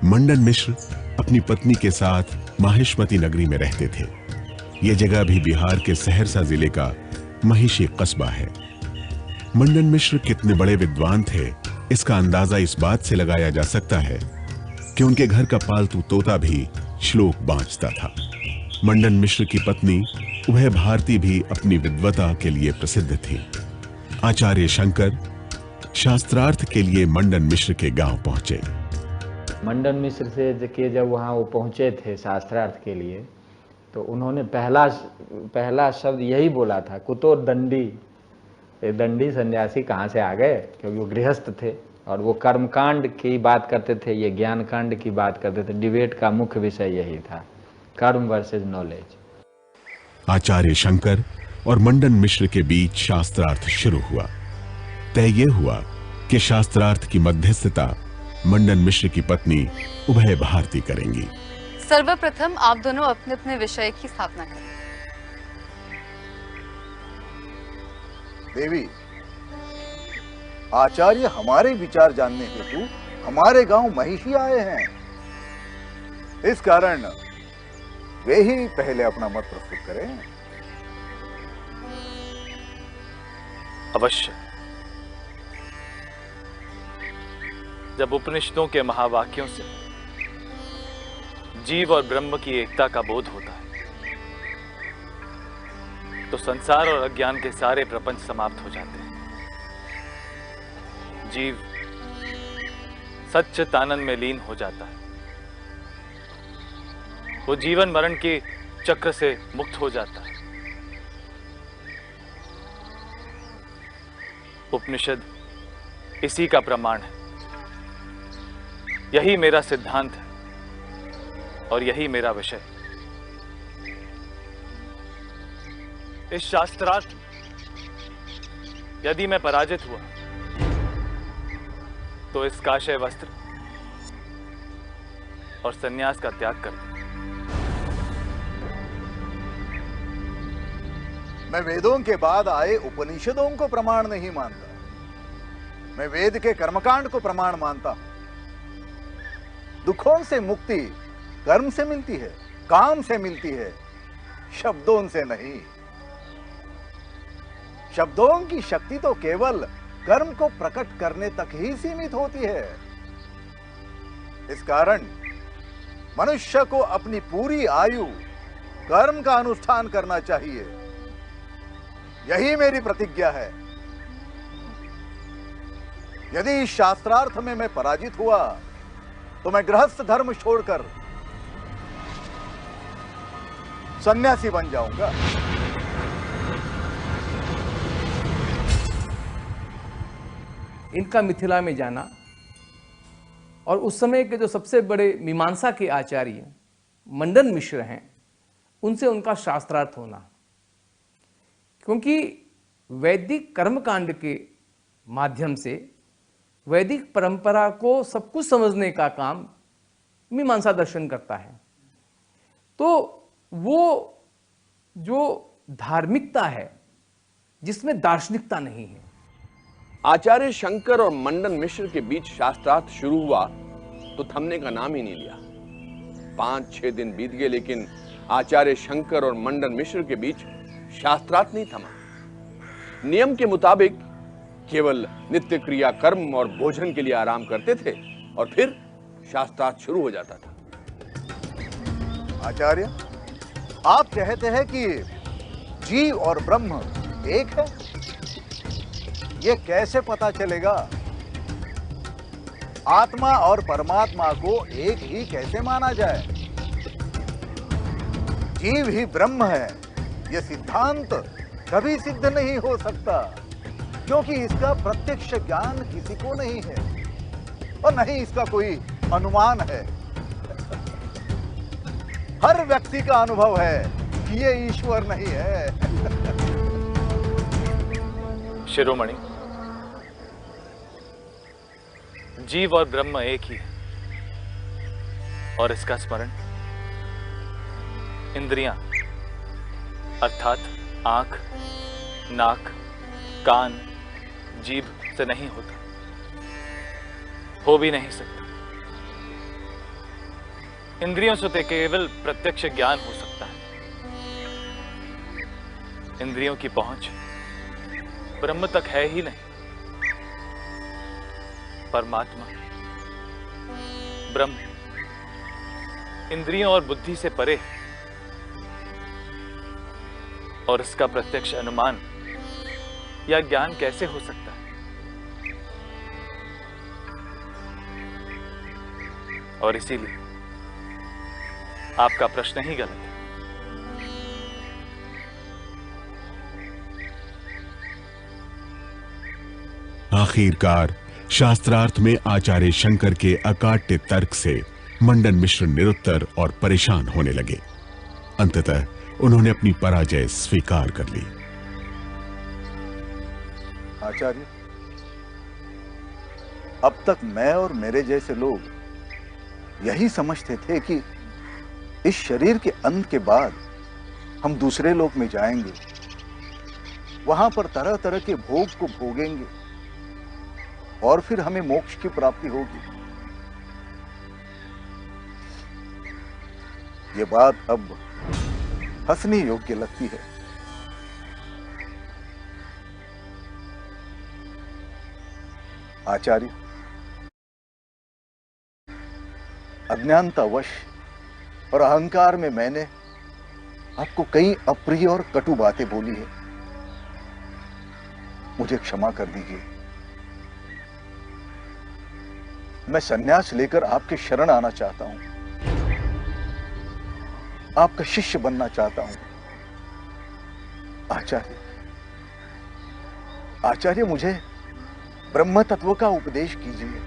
मंडन मिश्र अपनी पत्नी के साथ माहिष्मती नगरी में रहते थे। यह जगह भी बिहार के सहरसा जिले का महिषी कस्बा है। मंडन मिश्र कितने बड़े विद्वान थे, इसका अंदाजा इस बात से लगाया जा सकता है कि उनके घर का पालतू तोता भी श्लोक बांचता था। मंडन मिश्र की पत्नी उभय भारती भी अपनी विद्वता के लिए प्रसिद्ध थी। आचार्य शंकर शास्त्रार्थ के लिए मंडन मिश्र के गांव पहुंचे। मंडन मिश्र से जब वहाँ वो पहुँचे थे शास्त्रार्थ के लिए, तो उन्होंने पहला शब्द यही बोला था, कुतो दंडी। ये दंडी सन्यासी कहाँ से आ गए, क्योंकि वो गृहस्थ थे और वो कर्मकांड की बात करते थे, ये ज्ञान कांड की बात करते थे। डिबेट का मुख्य विषय यही था, कर्म वर्सेस नॉलेज। आचार्य शंकर और मंडन मिश्र के बीच शास्त्रार्थ शुरू हुआ। तय यह हुआ कि शास्त्रार्थ की मध्यस्थता मंडन मिश्र की पत्नी उभय भारती करेंगी। सर्वप्रथम आप दोनों अपने अपने विषय की स्थापना करें। देवी, आचार्य हमारे विचार जानने हेतु हमारे गांव महिषी आए हैं। इस कारण वे ही पहले अपना मत प्रस्तुत करें। अवश्य। जब उपनिषदों के महावाक्यों से जीव और ब्रह्म की एकता का बोध होता है, तो संसार और अज्ञान के सारे प्रपंच समाप्त हो जाते हैं। जीव सच्चित आनंद में लीन हो जाता है। वो जीवन मरण के चक्र से मुक्त हो जाता है। उपनिषद इसी का प्रमाण है। यही मेरा सिद्धांत है और यही मेरा विषय। इस शास्त्रार्थ यदि मैं पराजित हुआ तो इस काशय वस्त्र और सन्यास का त्याग कर दूं। मैं वेदों के बाद आए उपनिषदों को प्रमाण नहीं मानता। मैं वेद के कर्मकांड को प्रमाण मानता हूं। दुखों से मुक्ति कर्म से मिलती है, काम से मिलती है, शब्दों से नहीं। शब्दों की शक्ति तो केवल कर्म को प्रकट करने तक ही सीमित होती है। इस कारण मनुष्य को अपनी पूरी आयु कर्म का अनुष्ठान करना चाहिए। यही मेरी प्रतिज्ञा है। यदि इस शास्त्रार्थ में मैं पराजित हुआ तो मैं गृहस्थ धर्म छोड़कर सन्यासी बन जाऊंगा। इनका मिथिला में जाना और उस समय के जो सबसे बड़े मीमांसा के आचार्य मंडन मिश्र हैं, उनसे उनका शास्त्रार्थ होना, क्योंकि वैदिक कर्मकांड के माध्यम से वैदिक परंपरा को सब कुछ समझने का काम मीमांसा दर्शन करता है। तो वो जो धार्मिकता है जिसमें दार्शनिकता नहीं है। आचार्य शंकर और मंडन मिश्र के बीच शास्त्रार्थ शुरू हुआ तो थमने का नाम ही नहीं लिया। 5-6 दिन बीत गए, लेकिन आचार्य शंकर और मंडन मिश्र के बीच शास्त्रार्थ नहीं थमा। नियम के मुताबिक केवल नित्य क्रिया कर्म और भोजन के लिए आराम करते थे और फिर शास्त्रार्थ शुरू हो जाता था। आचार्य, आप कहते हैं कि जीव और ब्रह्म एक है। यह कैसे पता चलेगा? आत्मा और परमात्मा को एक ही कैसे माना जाए? जीव ही ब्रह्म है, यह सिद्धांत कभी सिद्ध नहीं हो सकता, क्योंकि इसका प्रत्यक्ष ज्ञान किसी को नहीं है और नहीं इसका कोई अनुमान है। हर व्यक्ति का अनुभव है कि ये ईश्वर नहीं है। शिरोमणि, जीव और ब्रह्म एक ही है और इसका स्मरण इंद्रियां अर्थात आंख, नाक, कान, जीभ से नहीं होता, हो भी नहीं सकता। इंद्रियों से तो केवल प्रत्यक्ष ज्ञान हो सकता है। इंद्रियों की पहुंच ब्रह्म तक है ही नहीं। परमात्मा ब्रह्म इंद्रियों और बुद्धि से परे है, और इसका प्रत्यक्ष अनुमान या ज्ञान कैसे हो सकता है? और इसीलिए आपका प्रश्न ही गलत है। आखिरकार शास्त्रार्थ में आचार्य शंकर के अकाट्य तर्क से मंडन मिश्र निरुत्तर और परेशान होने लगे। अंततः उन्होंने अपनी पराजय स्वीकार कर ली। आचार्य, अब तक मैं और मेरे जैसे लोग यही समझते थे कि इस शरीर के अंत के बाद हम दूसरे लोक में जाएंगे, वहां पर तरह तरह के भोग को भोगेंगे और फिर हमें मोक्ष की प्राप्ति होगी। ये बात अब हंसने योग्य लगती है। आचार्य, अज्ञानतावश और अहंकार में मैंने आपको कई अप्रिय और कटु बातें बोली है, मुझे क्षमा कर दीजिए। मैं संन्यास लेकर आपके शरण आना चाहता हूं, आपका शिष्य बनना चाहता हूं। आचार्य, मुझे ब्रह्म तत्व का उपदेश कीजिए।